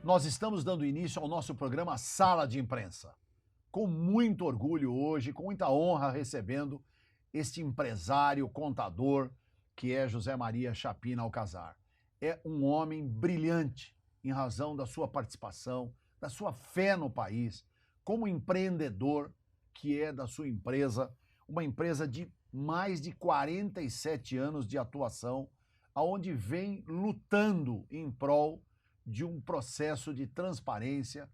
Nós estamos dando início ao nosso programa Sala de Imprensa. Com muito orgulho hoje, com muita honra, recebendo este empresário, contador, que é José Maria Chapina Alcazar. É um homem brilhante em razão da sua participação, da sua fé no país, como empreendedor que é da sua empresa, uma empresa de mais de 47 anos de atuação, aonde vem lutando em prol de um processo de transparência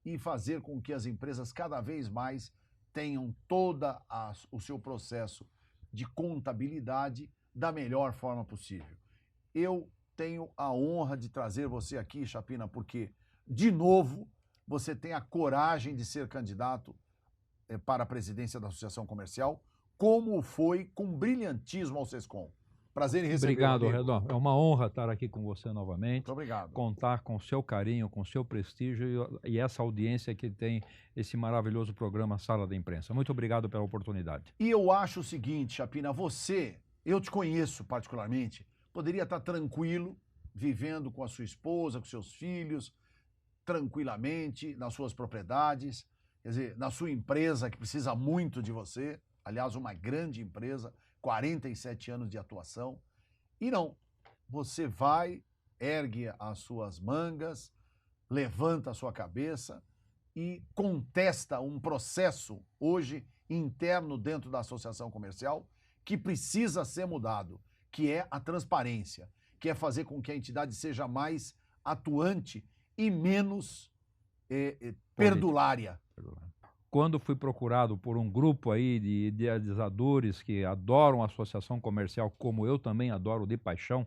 e fazer com que as empresas cada vez mais tenham o seu processo de contabilidade da melhor forma possível. Eu tenho a honra de trazer você aqui, Chapina, porque, de novo, você tem a coragem de ser candidato para a presidência da Associação Comercial, como foi com brilhantismo ao SESCOM. Prazer em receber. Obrigado, Redó. É uma honra estar aqui com você novamente. Muito obrigado. Contar com o seu carinho, com o seu prestígio e essa audiência que tem esse maravilhoso programa Sala da Imprensa. Muito obrigado pela oportunidade. E eu acho o seguinte, Chapina, eu te conheço particularmente, poderia estar tranquilo, vivendo com a sua esposa, com seus filhos, tranquilamente, nas suas propriedades, quer dizer, na sua empresa que precisa muito de você, aliás, uma grande empresa, 47 anos de atuação. E não, você vai, ergue as suas mangas, levanta a sua cabeça e contesta um processo hoje interno dentro da associação comercial que precisa ser mudado, que é a transparência, que é fazer com que a entidade seja mais atuante e menos perdulária. Quando fui procurado por um grupo aí de idealizadores que adoram a associação comercial, como eu também adoro de paixão,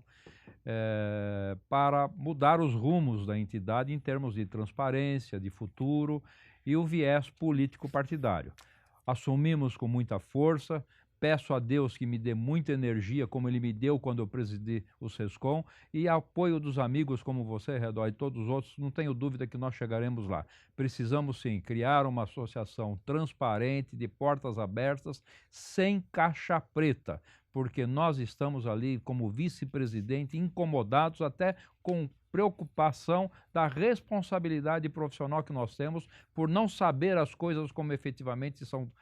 para mudar os rumos da entidade em termos de transparência, de futuro e o viés político partidário. Assumimos com muita força. Peço a Deus que me dê muita energia, como Ele me deu quando eu presidi o SESCOM, e apoio dos amigos como você, Redó, e todos os outros, não tenho dúvida que nós chegaremos lá. Precisamos, sim, criar uma associação transparente, de portas abertas, sem caixa preta, porque nós estamos ali como vice-presidente, incomodados até com preocupação da responsabilidade profissional que nós temos por não saber as coisas como efetivamente são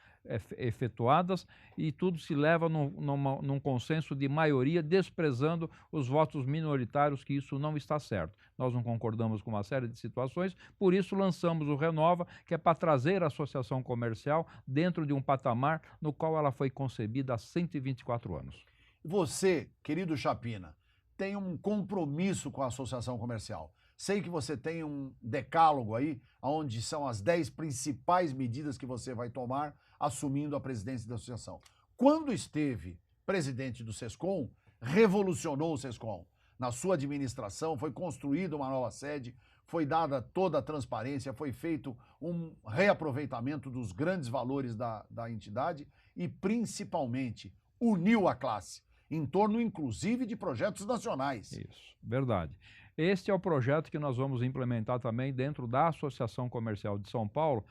efetuadas, e tudo se leva num consenso de maioria, desprezando os votos minoritários, que isso não está certo. Nós não concordamos com uma série de situações, por isso lançamos o Renova, que é para trazer a associação comercial dentro de um patamar no qual ela foi concebida há 124 anos. Você, querido Chapina, tem um compromisso com a associação comercial. Sei que você tem um decálogo aí, onde são as 10 principais medidas que você vai tomar assumindo a presidência da associação. Quando esteve presidente do SESCOM, revolucionou o SESCOM. Na sua administração foi construída uma nova sede, foi dada toda a transparência, foi feito um reaproveitamento dos grandes valores da entidade e, principalmente, uniu a classe, em torno, inclusive, de projetos nacionais. Isso, verdade. Este é o projeto que nós vamos implementar também dentro da Associação Comercial de São Paulo,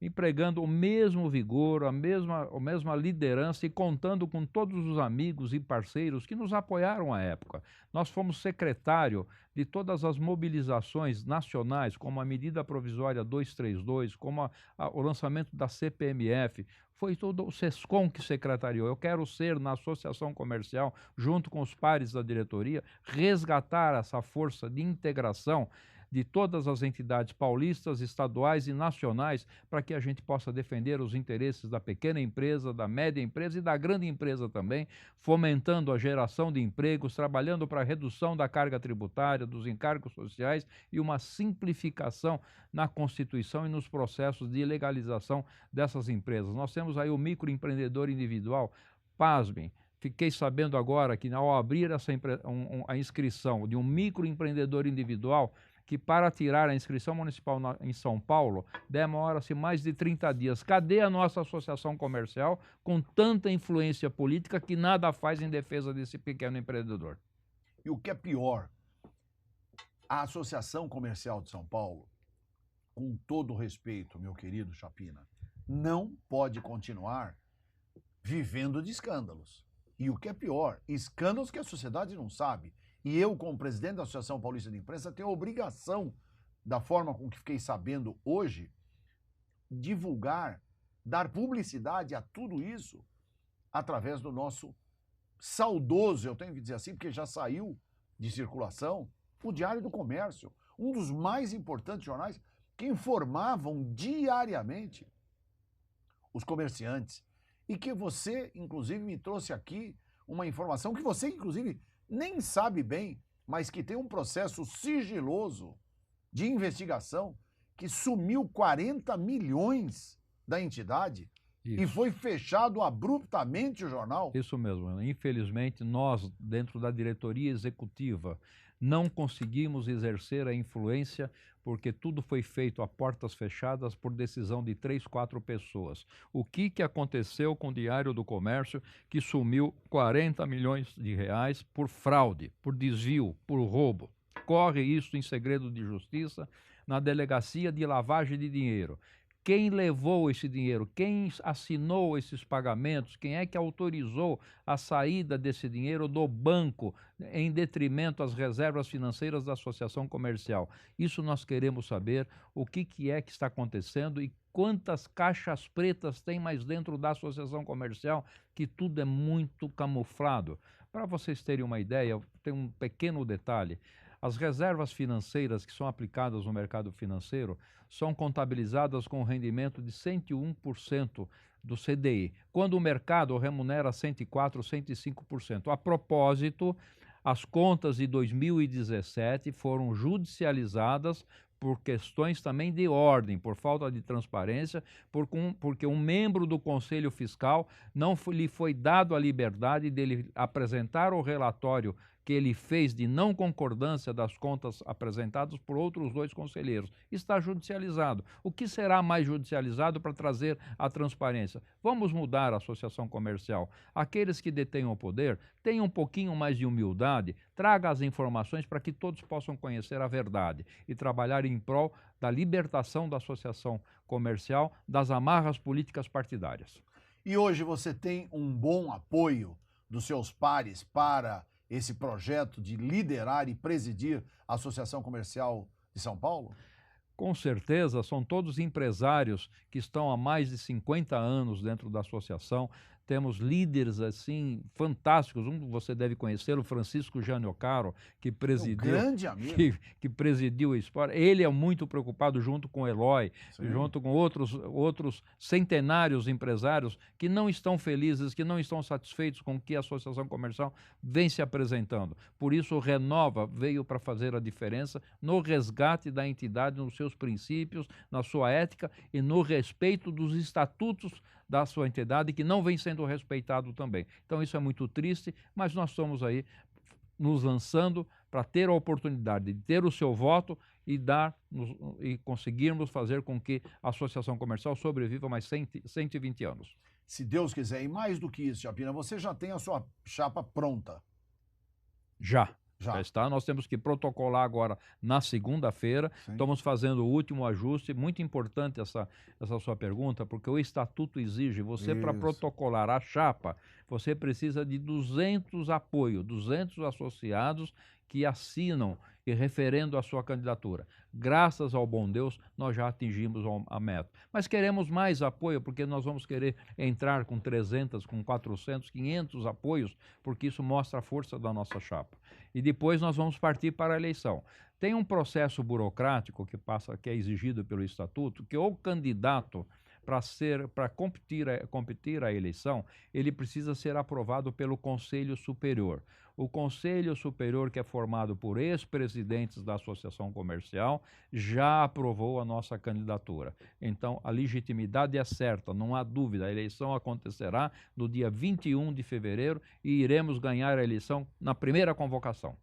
empregando o mesmo vigor, a mesma liderança e contando com todos os amigos e parceiros que nos apoiaram à época. Nós fomos secretário de todas as mobilizações nacionais, como a medida provisória 232, como o lançamento da CPMF. Foi todo o SESCOM que secretariou. Eu quero ser, na associação comercial, junto com os pares da diretoria, resgatar essa força de integração de todas as entidades paulistas, estaduais e nacionais, para que a gente possa defender os interesses da pequena empresa, da média empresa e da grande empresa também, fomentando a geração de empregos, trabalhando para a redução da carga tributária, dos encargos sociais e uma simplificação na Constituição e nos processos de legalização dessas empresas. Nós temos aí o microempreendedor individual, pasmem. Fiquei sabendo agora que, ao abrir a inscrição de um microempreendedor individual, que para tirar a inscrição municipal em São Paulo, demora-se mais de 30 dias. Cadê a nossa associação comercial com tanta influência política que nada faz em defesa desse pequeno empreendedor? E o que é pior, a Associação Comercial de São Paulo, com todo o respeito, meu querido Chapina, não pode continuar vivendo de escândalos. E o que é pior, escândalos que a sociedade não sabe. E eu, como presidente da Associação Paulista de Imprensa, tenho a obrigação da forma com que fiquei sabendo hoje, divulgar, dar publicidade a tudo isso através do nosso saudoso, eu tenho que dizer assim, porque já saiu de circulação, o Diário do Comércio, um dos mais importantes jornais que informavam diariamente os comerciantes. E que você, inclusive, me trouxe aqui uma informação que você, inclusive, nem sabe bem, mas que tem um processo sigiloso de investigação que sumiu 40 milhões da entidade. Isso. E foi fechado abruptamente o jornal. Isso mesmo. Infelizmente, nós, dentro da diretoria executiva, não conseguimos exercer a influência porque tudo foi feito a portas fechadas por decisão de 3, 4 pessoas. O que aconteceu com o Diário do Comércio, que sumiu 40 milhões de reais por fraude, por desvio, por roubo? Corre isso em segredo de justiça na Delegacia de Lavagem de Dinheiro. Quem levou esse dinheiro? Quem assinou esses pagamentos? Quem é que autorizou a saída desse dinheiro do banco em detrimento às reservas financeiras da associação comercial? Isso nós queremos saber, o que é que está acontecendo e quantas caixas pretas tem mais dentro da associação comercial, que tudo é muito camuflado. Para vocês terem uma ideia, tem um pequeno detalhe. As reservas financeiras que são aplicadas no mercado financeiro são contabilizadas com um rendimento de 101% do CDI, quando o mercado remunera 104%, 105%. A propósito, as contas de 2017 foram judicializadas por questões também de ordem, por falta de transparência, porque um membro do Conselho Fiscal lhe foi dado a liberdade dele apresentar o relatório que ele fez de não concordância das contas apresentadas por outros 2 conselheiros. Está judicializado. O que será mais judicializado para trazer a transparência? Vamos mudar a associação comercial. Aqueles que detêm o poder, tenham um pouquinho mais de humildade, traga as informações para que todos possam conhecer a verdade e trabalhar em prol da libertação da associação comercial das amarras políticas partidárias. E hoje você tem um bom apoio dos seus pares para esse projeto de liderar e presidir a Associação Comercial de São Paulo? Com certeza, são todos empresários que estão há mais de 50 anos dentro da associação. Temos líderes assim fantásticos. Você deve conhecê-lo, Francisco Janiocaro, que presidiu, grande amigo. que presidiu o esporte. Ele é muito preocupado junto com o Eloy, junto com outros centenários empresários que não estão felizes, que não estão satisfeitos com o que a associação comercial vem se apresentando. Por isso, o Renova veio para fazer a diferença no resgate da entidade, nos seus princípios, na sua ética e no respeito dos estatutos da sua entidade, que não vem sendo respeitado também. Então isso é muito triste, mas nós estamos aí nos lançando para ter a oportunidade de ter o seu voto e conseguirmos fazer com que a Associação Comercial sobreviva mais 120 anos. Se Deus quiser. E mais do que isso, Chapina, você já tem a sua chapa pronta? Já está. Nós temos que protocolar agora na segunda-feira. Estamos fazendo o último ajuste. Muito importante essa sua pergunta, porque o estatuto exige você, para protocolar a chapa, você precisa de 200 apoios, 200 associados que assinam e referendo a sua candidatura. Graças ao bom Deus, nós já atingimos a meta. Mas queremos mais apoio, porque nós vamos querer entrar com 300, com 400, 500 apoios, porque isso mostra a força da nossa chapa. E depois nós vamos partir para a eleição. Tem um processo burocrático que é exigido pelo Estatuto, que o candidato, para competir a eleição, ele precisa ser aprovado pelo Conselho Superior. O Conselho Superior, que é formado por ex-presidentes da Associação Comercial, já aprovou a nossa candidatura. Então, a legitimidade é certa, não há dúvida. A eleição acontecerá no dia 21 de fevereiro e iremos ganhar a eleição na primeira convocação.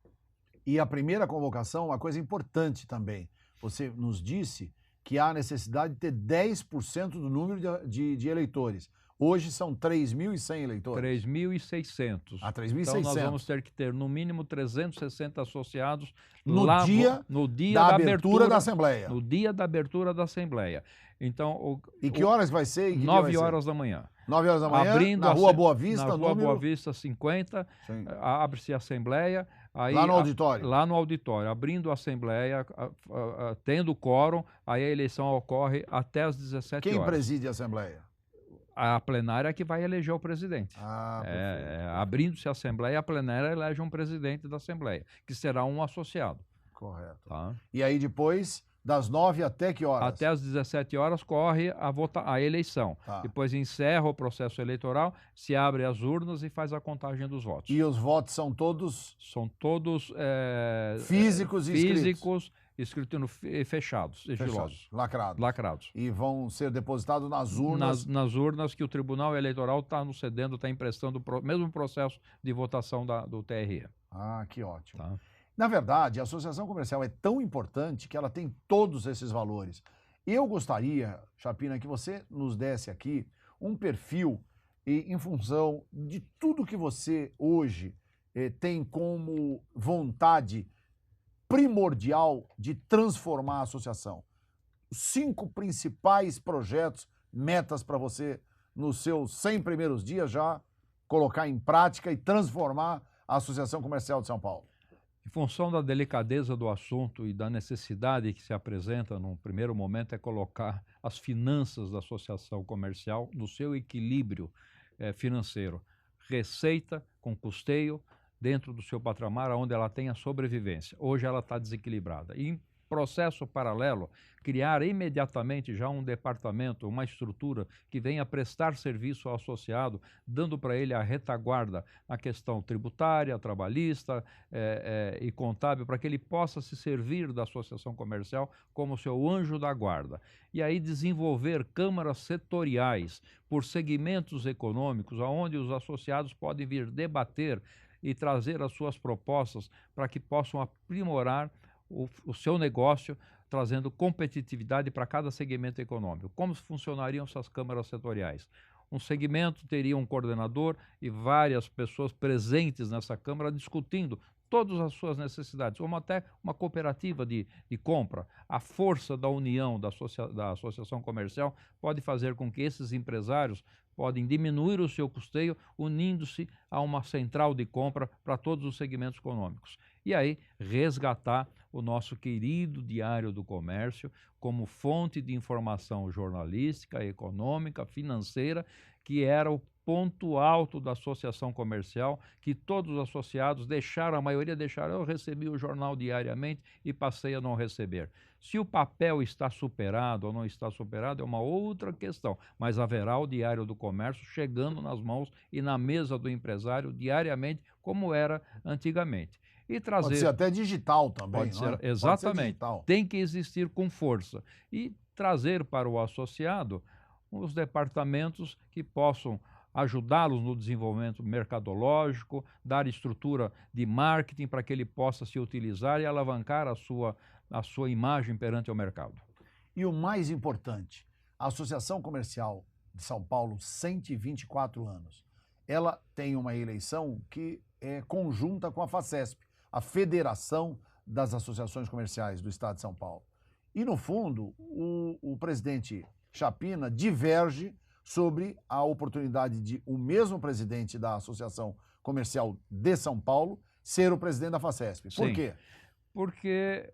E a primeira convocação, uma coisa importante também. Você nos disse que há necessidade de ter 10% do número de eleitores. Hoje são 3.100 eleitores. 3.600. Ah, 3.600. Então nós vamos ter que ter no mínimo 360 associados no dia da abertura da Assembleia. No dia da abertura da Assembleia. Então, e que horas vai ser? 9 horas da manhã. 9 horas da manhã, na Rua Boa Vista. Na Rua Boa Vista 50, abre-se a Assembleia. Aí, Lá no auditório? Lá no auditório, abrindo a Assembleia, tendo quórum, aí a eleição ocorre até às 17 Quem horas. preside a Assembleia? A plenária que vai eleger o presidente. Ah, perfeito. Abrindo-se a Assembleia, a plenária elege um presidente da Assembleia, que será um associado. Correto. Tá? E aí depois, das 9 até que horas? Até às 17 horas corre a eleição. Tá. Depois encerra o processo eleitoral, se abre as urnas e faz a contagem dos votos. E os votos são todos? São todos Físicos e escritos fechados, sigilosos. Lacrados. E vão ser depositados nas urnas? Nas urnas que o Tribunal Eleitoral está nos cedendo, está emprestando o mesmo processo de votação do TRE. Ah, que ótimo. Tá? Na verdade, a associação comercial é tão importante que ela tem todos esses valores. Eu gostaria, Chapina, que você nos desse aqui um perfil em função de tudo que você hoje tem como vontade primordial de transformar a associação. Os 5 principais projetos, metas para você nos seus 100 primeiros dias já colocar em prática e transformar a Associação Comercial de São Paulo. Em função da delicadeza do assunto e da necessidade que se apresenta num primeiro momento é colocar as finanças da associação comercial no seu equilíbrio financeiro. Receita com custeio dentro do seu patamar, onde ela tem a sobrevivência. Hoje ela está desequilibrada. E em processo paralelo, criar imediatamente já um departamento, uma estrutura que venha prestar serviço ao associado, dando para ele a retaguarda na questão tributária, trabalhista e contábil, para que ele possa se servir da associação comercial como seu anjo da guarda. E aí desenvolver câmaras setoriais por segmentos econômicos, onde os associados podem vir debater e trazer as suas propostas para que possam aprimorar o seu negócio, trazendo competitividade para cada segmento econômico. Como funcionariam essas câmaras setoriais? Um segmento teria um coordenador e várias pessoas presentes nessa câmara discutindo todas as suas necessidades, como até uma cooperativa de compra. A força da união da associação comercial pode fazer com que esses empresários podem diminuir o seu custeio, unindo-se a uma central de compra para todos os segmentos econômicos. E aí resgatar o nosso querido Diário do Comércio como fonte de informação jornalística, econômica, financeira, que era o ponto alto da associação comercial, que todos os associados a maioria deixaram, eu recebi o jornal diariamente e passei a não receber. Se o papel está superado ou não está superado é uma outra questão, mas haverá o Diário do Comércio chegando nas mãos e na mesa do empresário diariamente, como era antigamente. E trazer... Pode ser até digital também, Pode ser, não é? exatamente. Pode ser digital. Tem que existir com força. E trazer para o associado os departamentos que possam ajudá-los no desenvolvimento mercadológico, dar estrutura de marketing para que ele possa se utilizar e alavancar a sua imagem perante o mercado. E o mais importante, a Associação Comercial de São Paulo, 124 anos, ela tem uma eleição que é conjunta com a FACESP, a Federação das Associações Comerciais do Estado de São Paulo. E, no fundo, o presidente Chapina diverge sobre a oportunidade de o mesmo presidente da Associação Comercial de São Paulo ser o presidente da FACESP. Por quê? Porque,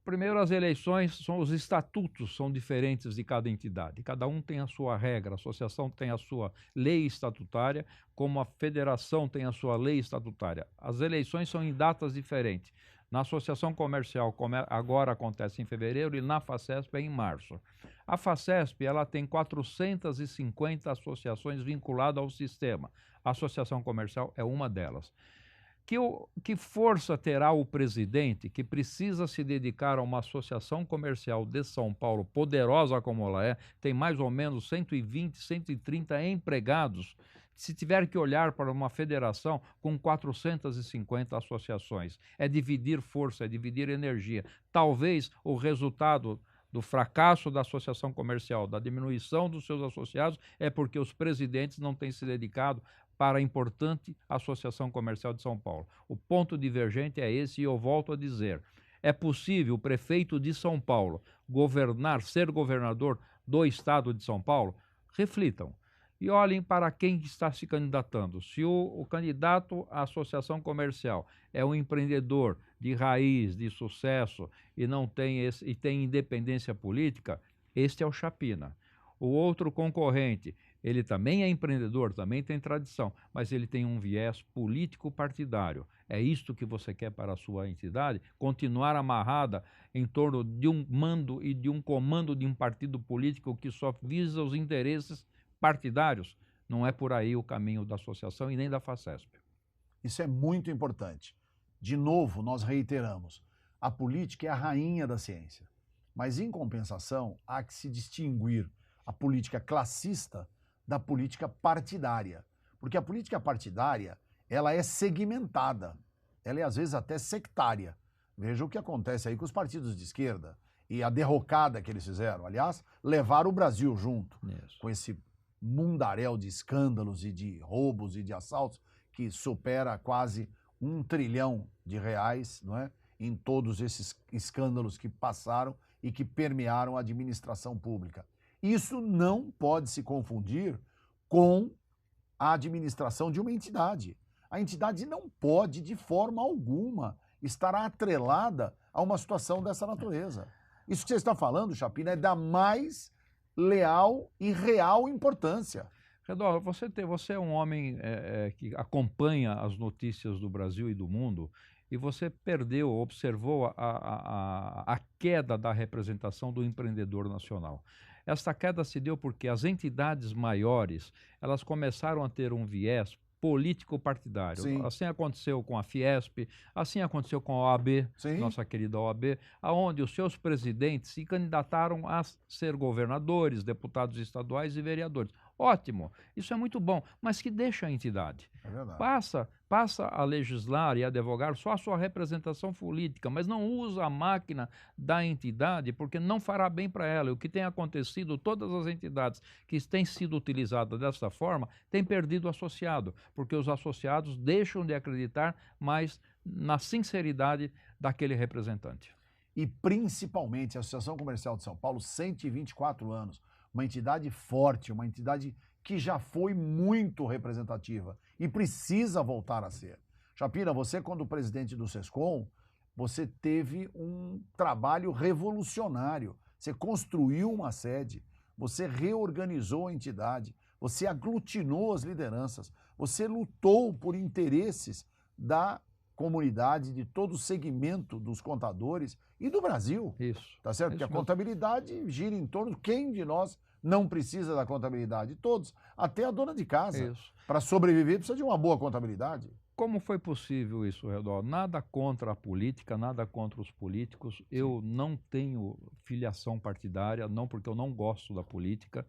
primeiro, as eleições, os estatutos são diferentes de cada entidade. Cada um tem a sua regra, a associação tem a sua lei estatutária, como a federação tem a sua lei estatutária. As eleições são em datas diferentes. Na Associação Comercial, agora acontece em fevereiro, e na FACESP é em março. A FACESP ela tem 450 associações vinculadas ao sistema. A Associação Comercial é uma delas. Que força terá o presidente que precisa se dedicar a uma associação comercial de São Paulo, poderosa como ela é, tem mais ou menos 120, 130 empregados, se tiver que olhar para uma federação com 450 associações? É dividir força, é dividir energia. Talvez o resultado do fracasso da associação comercial, da diminuição dos seus associados, é porque os presidentes não têm se dedicado para a importante Associação Comercial de São Paulo. O ponto divergente é esse e eu volto a dizer, é possível o prefeito de São Paulo ser governador do estado de São Paulo? Reflitam. e olhem para quem está se candidatando. Se o candidato à associação comercial é um empreendedor de raiz, de sucesso e não tem e tem independência política, este é o Chapina. O outro concorrente, ele também é empreendedor, também tem tradição, mas ele tem um viés político-partidário. É isto que você quer para a sua entidade? Continuar amarrada em torno de um mando e de um comando de um partido político que só visa os interesses partidários? Não é por aí o caminho da associação e nem da Facesp. Isso é muito importante. De novo, nós reiteramos, a política é a rainha da ciência, mas em compensação há que se distinguir a política classista da política partidária, porque a política partidária ela é segmentada, ela é às vezes até sectária. Veja o que acontece aí com os partidos de esquerda e a derrocada que eles fizeram. Aliás, levaram o Brasil junto com esse mundaréu de escândalos e de roubos e de assaltos que supera quase R$1 trilhão, não é? Em todos esses escândalos que passaram e que permearam a administração pública. Isso não pode se confundir com a administração de uma entidade. A entidade não pode, de forma alguma, estar atrelada a uma situação dessa natureza. Isso que você está falando, Chapina, é da mais leal e real importância. Redor, você é um homem que acompanha as notícias do Brasil e do mundo, e você observou a queda da representação do empreendedor nacional. Esta queda se deu porque as entidades maiores, elas começaram a ter um viés político-partidário. Sim. Assim aconteceu com a Fiesp, assim aconteceu com a OAB, Sim. Nossa querida OAB, onde os seus presidentes se candidataram a ser governadores, deputados estaduais e vereadores. Ótimo, isso é muito bom, mas que deixa a entidade. É verdade. Passa a legislar e a advogar só a sua representação política, mas não usa a máquina da entidade, porque não fará bem para ela. O que tem acontecido, todas as entidades que têm sido utilizadas dessa forma, têm perdido o associado, porque os associados deixam de acreditar mais na sinceridade daquele representante. E principalmente a Associação Comercial de São Paulo, 124 anos, uma entidade forte, uma entidade que já foi muito representativa e precisa voltar a ser. Chapina, você quando presidente do SESCOM, você teve um trabalho revolucionário. Você construiu uma sede, você reorganizou a entidade, você aglutinou as lideranças, você lutou por interesses da comunidade, de todo o segmento dos contadores e do Brasil. Isso. Tá certo? Porque a contabilidade gira em torno de quem de nós não precisa da contabilidade? Todos, até a dona de casa. Para sobreviver precisa de uma boa contabilidade. Como foi possível isso, Redor? Nada contra a política, nada contra os políticos. Eu não tenho filiação partidária, não porque eu não gosto da política.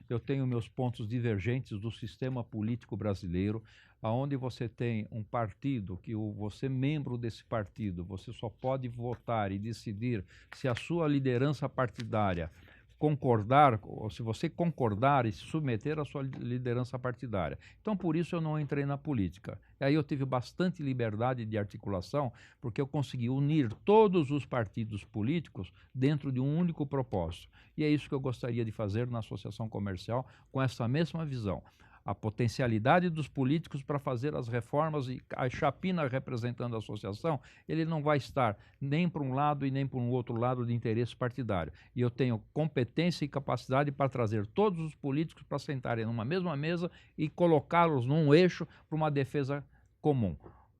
Eu tenho meus pontos divergentes do sistema político brasileiro, aonde você tem um partido que você membro desse partido, você só pode votar e decidir se a sua liderança partidária concordar, ou se você concordar e se submeter à sua liderança partidária. Então, por isso eu não entrei na política. E aí eu tive bastante liberdade de articulação, porque eu consegui unir todos os partidos políticos dentro de um único propósito. E é isso que eu gostaria de fazer na associação comercial, com essa mesma visão. A potencialidade dos políticos para fazer as reformas, e a Chapina representando a associação, ele não vai estar nem para um lado e nem para um outro lado de interesse partidário. E eu tenho competência e capacidade para trazer todos os políticos para sentarem numa mesma mesa e colocá-los num eixo para uma defesa comum.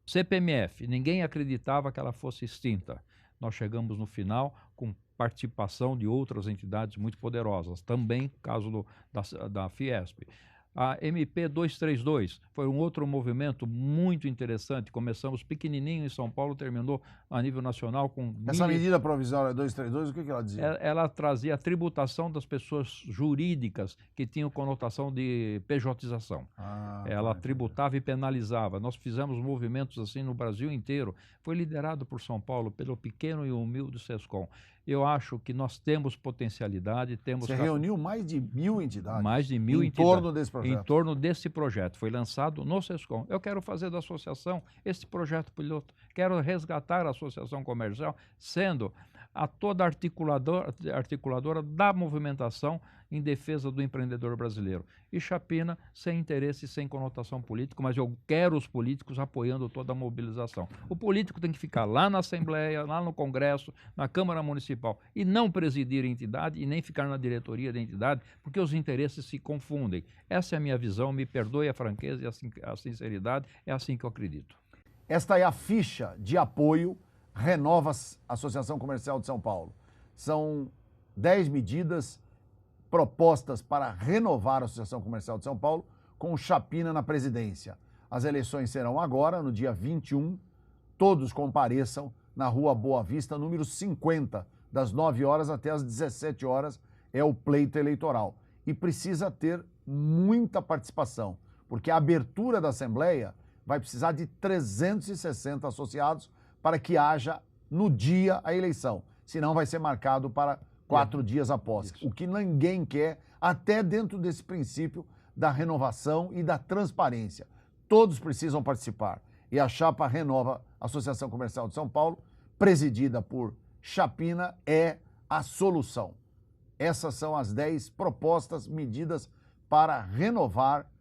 CPMF, ninguém acreditava que ela fosse extinta. Nós chegamos no final com participação de outras entidades muito poderosas, também caso da Fiesp. A MP 232 foi um outro movimento muito interessante. Começamos pequenininho em São Paulo, terminou a nível nacional com... Essa medida provisória 232, o que ela dizia? Ela trazia a tributação das pessoas jurídicas que tinham conotação de pejotização. Ela tributava e penalizava. Nós fizemos movimentos assim no Brasil inteiro. Foi liderado por São Paulo, pelo pequeno e humilde SESCOM. Eu acho que nós temos potencialidade, Você reuniu mais de 1.000 entidades? Mais de 1.000 entidades. Em torno desse projeto? Em torno desse projeto. Foi lançado no SESCOM. Eu quero fazer da associação esse projeto piloto. Quero resgatar a associação comercial sendo a toda articuladora da movimentação em defesa do empreendedor brasileiro. E Chapina, sem interesse, sem conotação política, mas eu quero os políticos apoiando toda a mobilização. O político tem que ficar lá na Assembleia, lá no Congresso, na Câmara Municipal, e não presidir a entidade e nem ficar na diretoria da entidade, porque os interesses se confundem. Essa é a minha visão, me perdoe a franqueza e a sinceridade, é assim que eu acredito. Esta é a ficha de apoio Renova Associação Comercial de São Paulo. São 10 medidas propostas para renovar a Associação Comercial de São Paulo com Chapina na presidência. As eleições serão agora, no dia 21. Todos compareçam na Rua Boa Vista, número 50, das 9 horas até as 17 horas, é o pleito eleitoral. E precisa ter muita participação, porque a abertura da Assembleia vai precisar de 360 associados para que haja no dia a eleição. Senão vai ser marcado para 4 dias após. Isso. O que ninguém quer, até dentro desse princípio da renovação e da transparência. Todos precisam participar. E a chapa Renova Associação Comercial de São Paulo, presidida por Chapina, é a solução. Essas são as 10 propostas, medidas para renovar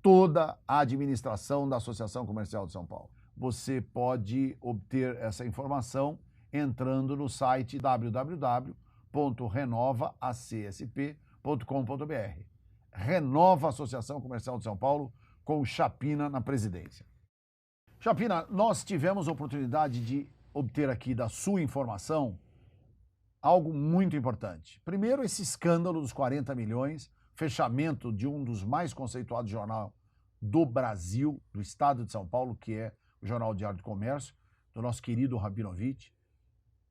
toda a administração da Associação Comercial de São Paulo. Você pode obter essa informação entrando no site www.renovaACSP.com.br. Renova a Associação Comercial de São Paulo com Chapina na presidência. Chapina, nós tivemos a oportunidade de obter aqui da sua informação algo muito importante. Primeiro, esse escândalo dos 40 milhões, fechamento de um dos mais conceituados jornal do Brasil, do estado de São Paulo, que é o Jornal Diário do Comércio, do nosso querido Rabinovitch,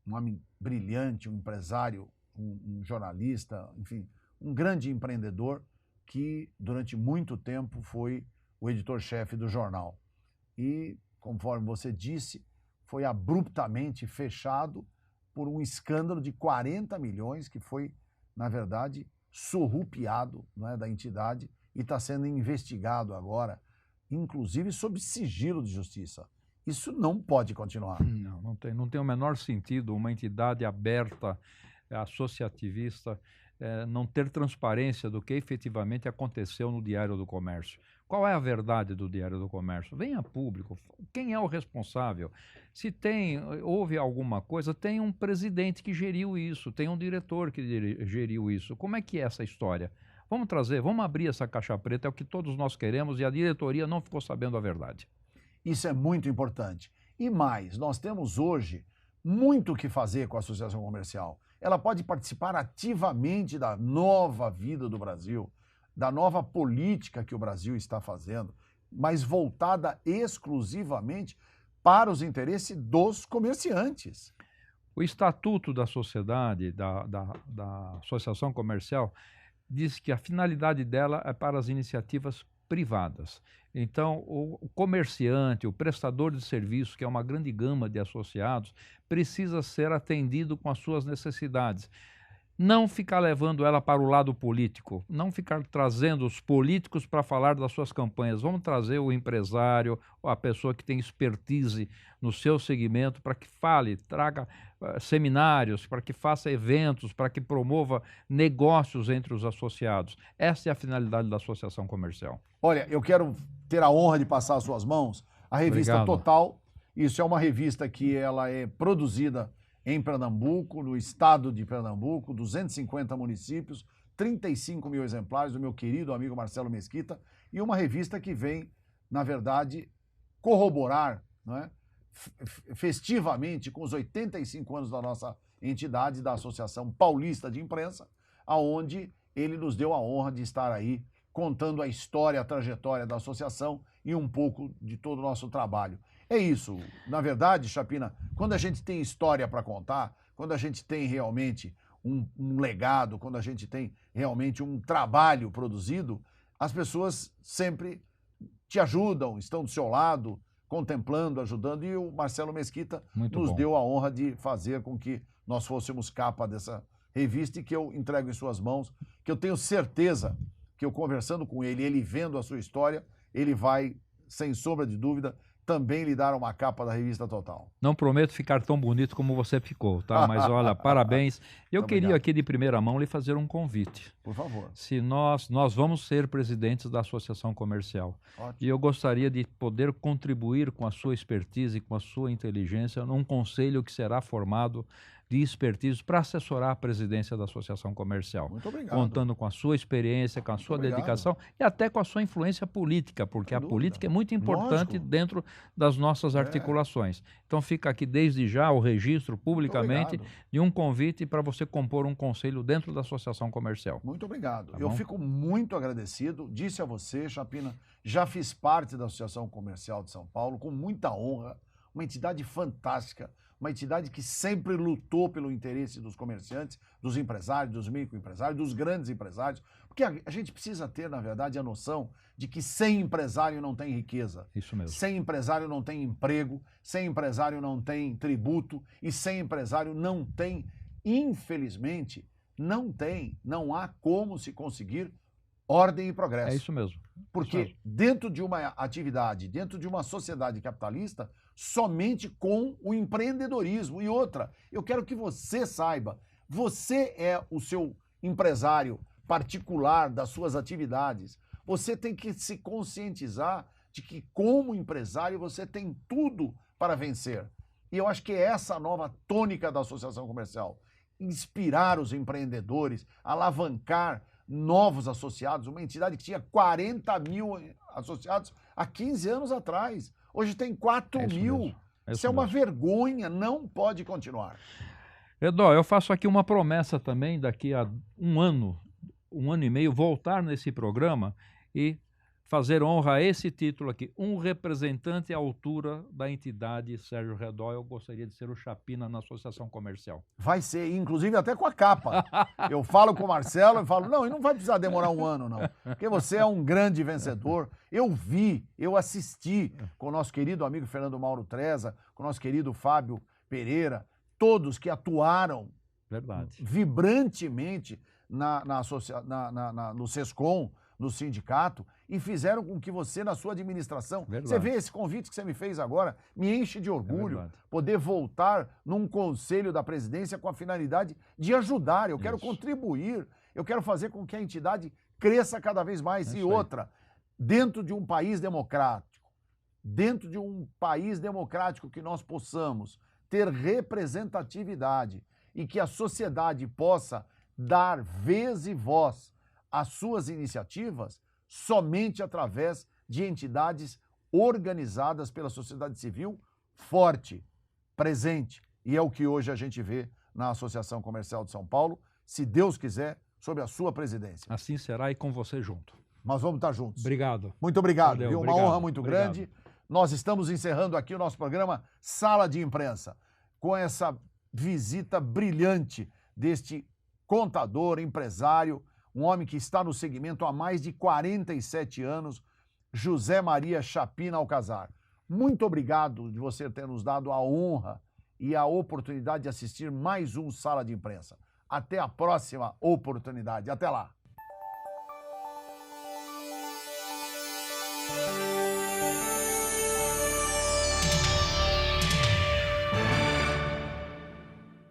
um homem brilhante, um empresário, um jornalista, enfim, um grande empreendedor que durante muito tempo foi o editor-chefe do jornal. E, conforme você disse, foi abruptamente fechado por um escândalo de 40 milhões que foi, na verdade, surrupiado, não é, da entidade e está sendo investigado agora, inclusive sob sigilo de justiça. Isso não pode continuar. Não tem o menor sentido uma entidade aberta, associativista, não ter transparência do que efetivamente aconteceu no Diário do Comércio. Qual é a verdade do Diário do Comércio? Venha a público. Quem é o responsável? Se houve alguma coisa, tem um presidente que geriu isso, tem um diretor que geriu isso. Como é que é essa história? Vamos trazer, vamos abrir essa caixa preta, é o que todos nós queremos e a diretoria não ficou sabendo a verdade. Isso é muito importante. E mais, nós temos hoje muito o que fazer com a Associação Comercial. Ela pode participar ativamente da nova vida do Brasil, da nova política que o Brasil está fazendo, mas voltada exclusivamente para os interesses dos comerciantes. O Estatuto da Sociedade, da Associação Comercial, diz que a finalidade dela é para as iniciativas privadas. Então, o comerciante, o prestador de serviço, que é uma grande gama de associados, precisa ser atendido com as suas necessidades. Não ficar levando ela para o lado político, não ficar trazendo os políticos para falar das suas campanhas. Vamos trazer o empresário, a pessoa que tem expertise no seu segmento para que fale, traga seminários, para que faça eventos, para que promova negócios entre os associados. Essa é a finalidade da associação comercial. Olha, eu quero ter a honra de passar às suas mãos a revista Obrigado. Total. Isso é uma revista que ela é produzida em Pernambuco, no estado de Pernambuco, 250 municípios, 35 mil exemplares do meu querido amigo Marcelo Mesquita, e uma revista que vem, na verdade, corroborar, não é, festivamente com os 85 anos da nossa entidade, da Associação Paulista de Imprensa, aonde ele nos deu a honra de estar aí contando a história, a trajetória da associação e um pouco de todo o nosso trabalho. É isso. Na verdade, Chapina, quando a gente tem história para contar, quando a gente tem realmente um legado, quando a gente tem realmente um trabalho produzido, as pessoas sempre te ajudam, estão do seu lado, contemplando, ajudando, e o Marcelo Mesquita nos deu a honra de fazer com que nós fôssemos capa dessa revista e que eu entrego em suas mãos, que eu tenho certeza que eu conversando com ele, ele vendo a sua história, ele vai, sem sombra de dúvida, também lhe dar uma capa da Revista Total. Não prometo ficar tão bonito como você ficou, tá? Mas olha, parabéns. Eu queria obrigado. aqui de primeira mão lhe fazer um convite. Por favor. Se nós vamos ser presidentes da Associação Comercial. Ótimo. E eu gostaria de poder contribuir com a sua expertise, com a sua inteligência, num conselho que será formado de expertise para assessorar a presidência da Associação Comercial. Muito obrigado. Contando com a sua experiência, com a sua obrigado. dedicação e até com a sua influência política, porque a política é muito importante Lógico. dentro das nossas articulações. Então fica aqui desde já o registro publicamente de um convite para você compor um conselho dentro da Associação Comercial. Muito obrigado. Tá Eu bom? fico muito agradecido. Disse a você, Chapina, já fiz parte da Associação Comercial de São Paulo com muita honra, uma entidade fantástica, uma entidade que sempre lutou pelo interesse dos comerciantes, dos empresários, dos microempresários, dos grandes empresários, porque a gente precisa ter, na verdade, a noção de que sem empresário não tem riqueza. Isso mesmo. Sem empresário não tem emprego, sem empresário não tem tributo e sem empresário não tem, infelizmente, não há como se conseguir ordem e progresso. É isso mesmo. Porque dentro de uma atividade, dentro de uma sociedade capitalista, somente com o empreendedorismo. E outra, eu quero que você saiba, você é o seu empresário particular das suas atividades. Você tem que se conscientizar de que, como empresário, você tem tudo para vencer. E eu acho que é essa a nova tônica da Associação Comercial. Inspirar os empreendedores, alavancar novos associados, uma entidade que tinha 40 mil associados há 15 anos atrás. Hoje tem 4 mil. Isso é uma vergonha, não pode continuar. Edó, eu faço aqui uma promessa também, daqui a um ano e meio, voltar nesse programa e fazer honra a esse título aqui, um representante à altura da entidade Sérgio Redó. Eu gostaria de ser o Chapina na Associação Comercial. Vai ser, inclusive até com a capa. Eu falo com o Marcelo e falo, não, e não vai precisar demorar um ano, não, porque você é um grande vencedor. Eu assisti com o nosso querido amigo Fernando Mauro Treza, com o nosso querido Fábio Pereira, todos que atuaram vibrantemente no SESCOM, no sindicato, e fizeram com que você, na sua administração, você vê esse convite que você me fez agora, me enche de orgulho poder voltar num conselho da presidência com a finalidade de ajudar. Eu quero contribuir, eu quero fazer com que a entidade cresça cada vez mais. E outra, dentro de um país democrático, que nós possamos ter representatividade e que a sociedade possa dar vez e voz às suas iniciativas somente através de entidades organizadas pela sociedade civil forte, presente. E é o que hoje a gente vê na Associação Comercial de São Paulo, se Deus quiser, sob a sua presidência. Assim será e com você junto. Nós vamos estar juntos. Obrigado. Muito obrigado. Valeu, viu? Uma honra muito grande. Nós estamos encerrando aqui o nosso programa Sala de Imprensa, com essa visita brilhante deste contador, empresário, um homem que está no segmento há mais de 47 anos, José Maria Chapina Alcazar. Muito obrigado de você ter nos dado a honra e a oportunidade de assistir mais um Sala de Imprensa. Até a próxima oportunidade. Até lá.